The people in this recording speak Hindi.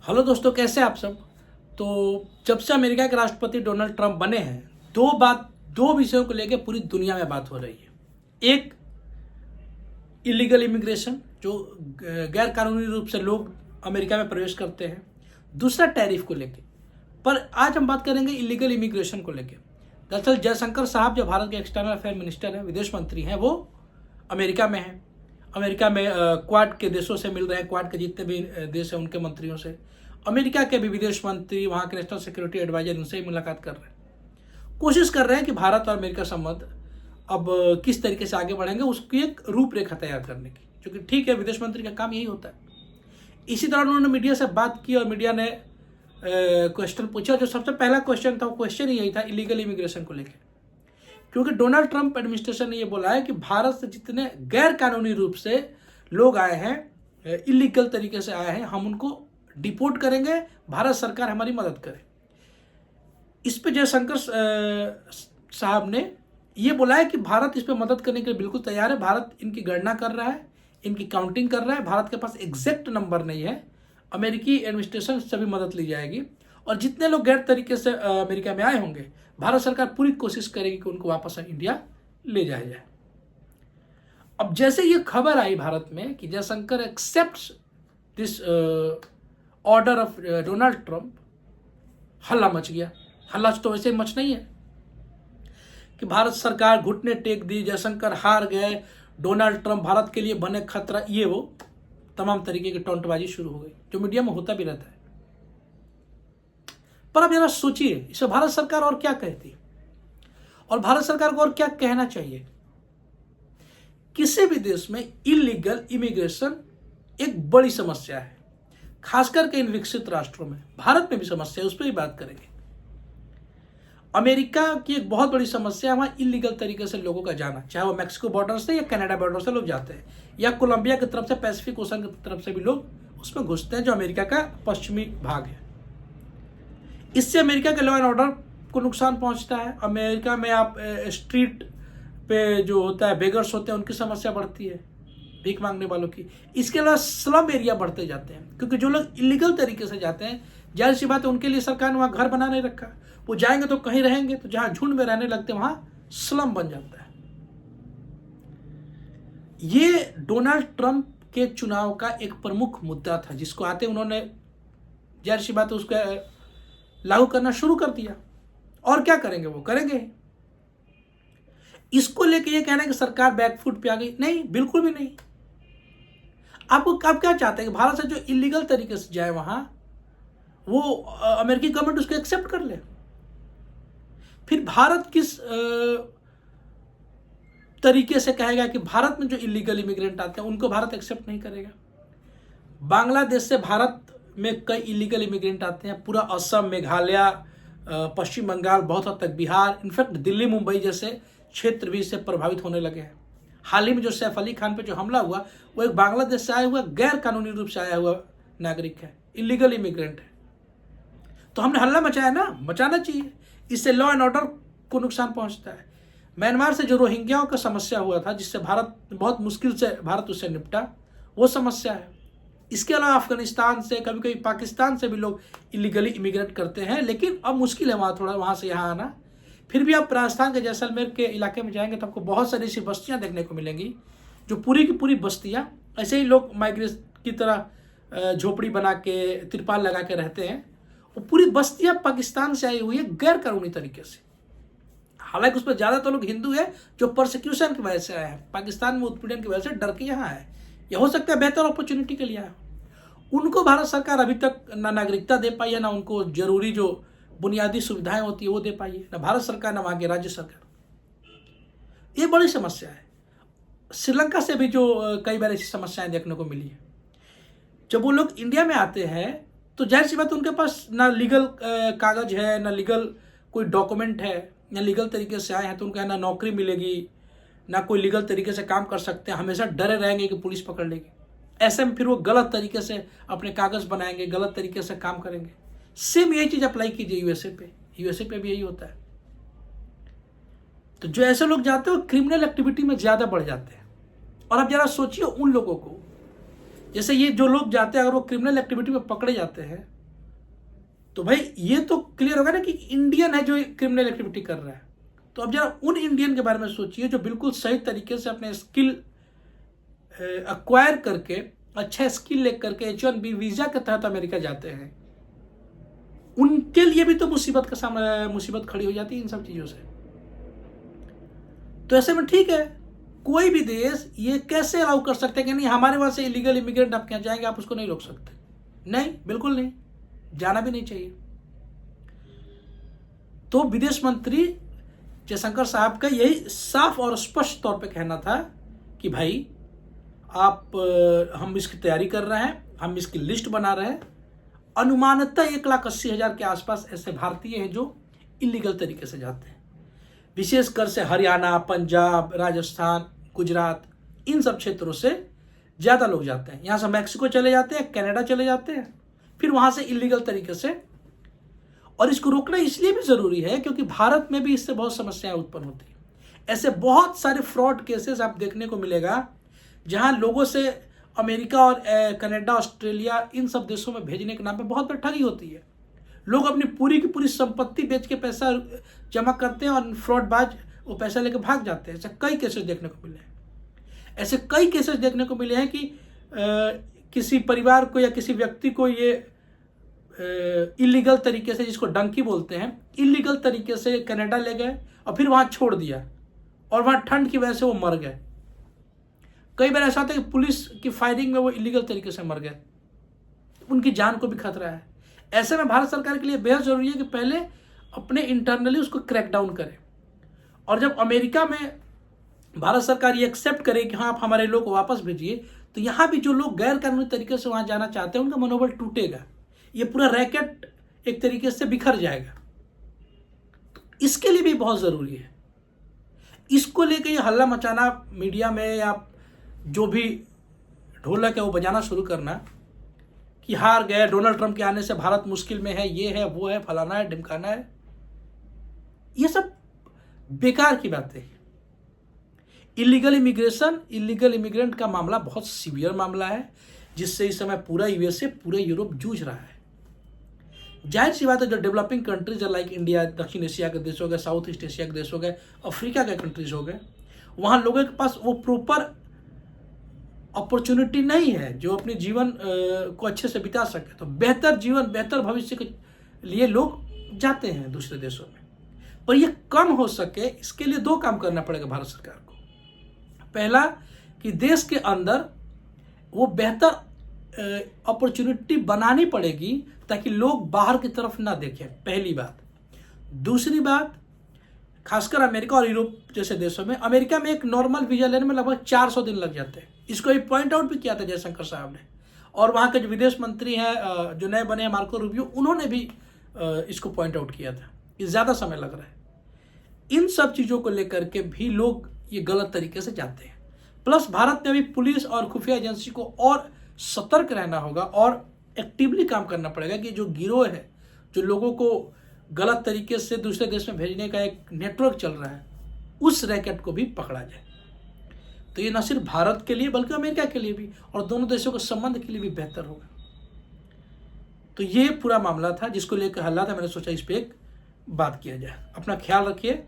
हेलो दोस्तों, कैसे आप सब। तो जब से अमेरिका के राष्ट्रपति डोनाल्ड ट्रंप बने हैं, दो विषयों को लेकर पूरी दुनिया में बात हो रही है। एक, इलीगल इमिग्रेशन, जो गैर कानूनी रूप से लोग अमेरिका में प्रवेश करते हैं। दूसरा, टैरिफ को लेकर। पर आज हम बात करेंगे इलीगल इमिग्रेशन को लेकर। दरअसल जयशंकर साहब, जो भारत के एक्सटर्नल अफेयर मिनिस्टर हैं, विदेश मंत्री हैं, वो अमेरिका में हैं। अमेरिका में क्वाड के देशों से मिल रहे हैं, क्वाड के जितने भी देश हैं उनके मंत्रियों से। अमेरिका के भी विदेश मंत्री, वहाँ के नेशनल सिक्योरिटी एडवाइजर, उनसे ही मुलाकात कर रहे हैं। कोशिश कर रहे हैं कि भारत और अमेरिका संबंध अब किस तरीके से आगे बढ़ेंगे, उसकी एक रूपरेखा तैयार करने की, जो कि ठीक है, विदेश मंत्री का काम यही होता है। इसी दौरान उन्होंने मीडिया से बात की और मीडिया ने क्वेश्चन पूछा। जो सबसे पहला क्वेश्चन था, वो क्वेश्चन यही था इलीगल इमिग्रेशन को लेकर, क्योंकि डोनाल्ड ट्रंप एडमिनिस्ट्रेशन ने ये बोला है कि भारत से जितने गैर कानूनी रूप से लोग आए हैं, इलीगल तरीके से आए हैं, हम उनको डिपोर्ट करेंगे, भारत सरकार हमारी मदद करे। इस पे जयशंकर साहब ने ये बोला है कि भारत इस पे मदद करने के लिए बिल्कुल तैयार है। भारत इनकी गणना कर रहा है, इनकी काउंटिंग कर रहा है। भारत के पास एग्जैक्ट नंबर नहीं है। अमेरिकी एडमिनिस्ट्रेशन से भी मदद ली जाएगी, और जितने लोग गैर तरीके से अमेरिका में आए होंगे, भारत सरकार पूरी कोशिश करेगी कि उनको वापस इंडिया ले जाया जाए। अब जैसे ये खबर आई भारत में कि Jaishankar accepts this order of Donald Trump, हल्ला मच गया। हल्ला तो वैसे ही मच नहीं है कि भारत सरकार घुटने टेक दी, जयशंकर हार गए, डोनाल्ड ट्रंप भारत के लिए बने खतरा, ये वो तमाम तरीके की टोंटबाजी शुरू हो गई, जो मीडिया में होता भी रहता है। पर अब जरा सोचिए, इसे भारत सरकार और क्या कहती, और भारत सरकार को और क्या कहना चाहिए। किसी भी देश में इलीगल इमिग्रेशन एक बड़ी समस्या है, खासकर के इन विकसित राष्ट्रों में। भारत में भी समस्या है, उस पर भी बात करेंगे। अमेरिका की एक बहुत बड़ी समस्या है वहाँ इलीगल तरीके से लोगों का जाना, चाहे वो मैक्सिको बॉर्डर से या कनाडा बॉर्डर से लोग जाते हैं, या कोलंबिया की तरफ से, पैसिफिक ओशन की तरफ से भी लोग उसमें घुसते हैं, जो अमेरिका का पश्चिमी भाग है। इससे अमेरिका के लॉ एंड ऑर्डर को नुकसान पहुंचता है। अमेरिका में आप स्ट्रीट पे जो होता है, बेगर्स होते हैं, उनकी समस्या बढ़ती है, भीख मांगने वालों की। इसके अलावा स्लम एरिया बढ़ते जाते हैं, क्योंकि जो लोग इलीगल तरीके से जाते हैं, जाहिर सी बात है, उनके लिए सरकार ने वहाँ घर बना नहीं रखा। वो जाएंगे तो कहीं रहेंगे, तो जहाँ झुंड में रहने लगते हैं वहाँ स्लम बन जाता है। ये डोनाल्ड ट्रंप के चुनाव का एक प्रमुख मुद्दा था, जिसको आते उन्होंने जाहिर सी बात है उसको लागू करना शुरू कर दिया। और क्या करेंगे, वो करेंगे। इसको लेके ये कहना है कि सरकार बैकफुट पे आ गई, नहीं, बिल्कुल भी नहीं। आप क्या चाहते हैं कि भारत से जो इलीगल तरीके से जाए वहां, वो अमेरिकी गवर्नमेंट उसको एक्सेप्ट कर ले। फिर भारत किस तरीके से कहेगा कि भारत में जो इलीगल इमिग्रेंट आते हैं उनको भारत एक्सेप्ट नहीं करेगा। बांग्लादेश से भारत में कई इलीगल इमिग्रेंट आते हैं, पूरा असम, मेघालय, पश्चिम बंगाल, बहुत हद तक बिहार, इनफैक्ट दिल्ली, मुंबई जैसे क्षेत्र भी इससे प्रभावित होने लगे हैं। हाल ही में जो सैफ अली खान पे जो हमला हुआ, वो एक बांग्लादेश से आया हुआ गैर कानूनी रूप से आया हुआ नागरिक है, इलीगल इमिग्रेंट है। तो हमने हल्ला मचाया ना, मचाना चाहिए। इससे लॉ एंड ऑर्डर को नुकसान पहुंचता है। म्यांमार से जो रोहिंग्याओं का समस्या हुआ था, जिससे भारत बहुत मुश्किल से भारत उससे निपटा, वो समस्या है। इसके अलावा अफगानिस्तान से, कभी कभी पाकिस्तान से भी लोग इलीगली इमिग्रेट करते हैं, लेकिन अब मुश्किल है वहाँ, थोड़ा वहाँ से यहाँ आना। फिर भी आप राजस्थान के जैसलमेर के इलाके में जाएंगे तो आपको बहुत सारी ऐसी बस्तियाँ देखने को मिलेंगी, जो पूरी की पूरी बस्तियाँ ऐसे ही लोग माइग्रेट की तरह झोपड़ी बना के, तिरपाल लगा के रहते हैं। वो पूरी बस्तियाँ पाकिस्तान से आई हुई है गैर कानूनी तरीके से। हालांकि उसमें ज़्यादातर लोग हिंदू है, जो परसिक्यूशन की वजह से आए हैं, पाकिस्तान में उत्पीड़न की वजह से डर के यहाँ आए, या हो सकता है बेहतर अपॉर्चुनिटी के लिए आए। उनको भारत सरकार अभी तक ना नागरिकता दे पाई है, ना उनको जरूरी जो बुनियादी सुविधाएं होती है वो दे पाई है, ना भारत सरकार, ना वहाँ की राज्य सरकार। ये बड़ी समस्या है। श्रीलंका से भी जो कई बार ऐसी समस्याएं देखने को मिली है। जब वो लोग इंडिया में आते हैं तो जाहिर सी बात उनके पास ना लीगल कागज है, ना लीगल कोई डॉक्यूमेंट है, ना लीगल तरीके से आए हैं, तो उनको ना नौकरी मिलेगी, ना कोई लीगल तरीके से काम कर सकते हैं। हमेशा डरे रहेंगे कि पुलिस पकड़ लेगी। ऐसे में फिर वो गलत तरीके से अपने कागज बनाएंगे, गलत तरीके से काम करेंगे। सेम यही चीज़ अप्लाई कीजिए यूएसए पे। यूएसए पे भी यही होता है। तो जो ऐसे लोग जाते हैं वो क्रिमिनल एक्टिविटी में ज़्यादा बढ़ जाते हैं। और अब जरा सोचिए उन लोगों को जैसे ये जो लोग जाते हैं अगर वो क्रिमिनल एक्टिविटी में पकड़े जाते हैं तो भाई ये तो क्लियर होगा ना कि इंडियन है जो क्रिमिनल एक्टिविटी कर रहा है। तो अब जरा उन इंडियन के बारे में सोचिए जो बिल्कुल सही तरीके से अपने स्किल एक्वायर करके अच्छा स्किल ले करके H1B वीजा के तहत अमेरिका जाते हैं। उनके लिए भी तो मुसीबत खड़ी हो जाती है इन सब चीजों से। तो ऐसे में ठीक है, कोई भी देश ये कैसे अलाउ कर सकते हैं कि नहीं हमारे वहां से इलीगल इमिग्रेंट आप क्या जाएंगे, आप उसको नहीं रोक सकते। नहीं, बिल्कुल नहीं, जाना भी नहीं चाहिए। तो विदेश मंत्री जयशंकर साहब का यही साफ और स्पष्ट तौर पे कहना था कि भाई हम इसकी तैयारी कर रहे हैं, हम इसकी लिस्ट बना रहे हैं। अनुमानतः 1,80,000 के आसपास ऐसे भारतीय हैं जो इलीगल तरीके से जाते हैं, विशेषकर से हरियाणा, पंजाब, राजस्थान, गुजरात, इन सब क्षेत्रों से ज़्यादा लोग जाते हैं। यहाँ से मैक्सिको चले जाते हैं, कनाडा चले जाते हैं, फिर वहाँ से इलीगल तरीके से। और इसको रोकना इसलिए भी ज़रूरी है क्योंकि भारत में भी इससे बहुत समस्याएं उत्पन्न होती हैं। ऐसे बहुत सारे फ्रॉड केसेस आप देखने को मिलेगा जहाँ लोगों से अमेरिका और कनाडा, ऑस्ट्रेलिया, इन सब देशों में भेजने के नाम पे बहुत बड़ी ठगी होती है। लोग अपनी पूरी की पूरी संपत्ति बेच के पैसा जमा करते हैं और फ्रॉडबाज वो पैसा लेके भाग जाते हैं। ऐसे कई केसेस देखने को मिले हैं। ऐसे कई केसेस देखने को मिले हैं कि किसी परिवार को या किसी व्यक्ति को ये इलीगल तरीके से, जिसको डंकी बोलते हैं, इलीगल तरीके से कनाडा ले गए और फिर वहाँ छोड़ दिया और वहाँ ठंड की वजह से वो मर गए। कई बार ऐसा होता है कि पुलिस की फायरिंग में वो इलीगल तरीके से मर गए, उनकी जान को भी खतरा है। ऐसे में भारत सरकार के लिए बेहद जरूरी है कि पहले अपने इंटरनली उसको क्रैक डाउन करें। और जब अमेरिका में भारत सरकार ये एक्सेप्ट करे कि हाँ आप हमारे लोग को वापस भेजिए, तो यहाँ भी जो लोग गैर कानूनी तरीके से वहाँ जाना चाहते हैं उनका मनोबल टूटेगा, ये पूरा रैकेट एक तरीके से बिखर जाएगा। तो इसके लिए भी बहुत ज़रूरी है। इसको लेके ये हल्ला मचाना मीडिया में या जो भी ढोलक है वो बजाना शुरू करना कि हार गए, डोनाल्ड ट्रंप के आने से भारत मुश्किल में है, ये है, वो है, फलाना है, ढिमकाना है, ये सब बेकार की बातें हैं। इलीगल इमिग्रेशन, इलीगल इमिग्रेंट का मामला बहुत सीवियर मामला है जिससे इस समय पूरा यूएसए, पूरा यूरोप जूझ रहा है। जाहिर सी बात है, जो डेवलपिंग कंट्रीज है लाइक इंडिया, दक्षिण एशिया के देश हो गए, साउथ ईस्ट एशिया के देश हो गए, अफ्रीका के कंट्रीज हो गए, वहाँ लोगों के पास वो प्रॉपर अपॉर्चुनिटी नहीं है जो अपने जीवन को अच्छे से बिता सके। तो बेहतर जीवन, बेहतर भविष्य के लिए लोग जाते हैं दूसरे देशों में। पर ये कम हो सके इसके लिए दो काम करना पड़ेगा भारत सरकार को। पहला कि देश के अंदर वो बेहतर अपॉर्चुनिटी बनानी पड़ेगी ताकि लोग बाहर की तरफ ना देखें, पहली बात। दूसरी बात, खासकर अमेरिका और यूरोप जैसे देशों में, अमेरिका में एक नॉर्मल वीजा लेने में लगभग 400 दिन लग जाते हैं। इसको भी पॉइंट आउट भी किया था जयशंकर साहब ने, और वहाँ के जो विदेश मंत्री हैं जो नए बने हैं, मार्को रूबियो, उन्होंने भी इसको पॉइंट आउट किया था कि ज़्यादा समय लग रहा है। इन सब चीज़ों को लेकर के भी लोग ये गलत तरीके से जाते हैं। प्लस भारत में भी पुलिस और खुफिया एजेंसी को और सतर्क रहना होगा और एक्टिवली काम करना पड़ेगा कि जो गिरोह है, जो लोगों को गलत तरीके से दूसरे देश में भेजने का एक नेटवर्क चल रहा है, उस रैकेट को भी पकड़ा जाए। तो ये न सिर्फ भारत के लिए बल्कि अमेरिका के लिए भी और दोनों देशों के संबंध के लिए भी बेहतर होगा। तो ये पूरा मामला था जिसको लेकर हल्ला था, मैंने सोचा इस पर एक बात किया जाए। अपना ख्याल रखिए।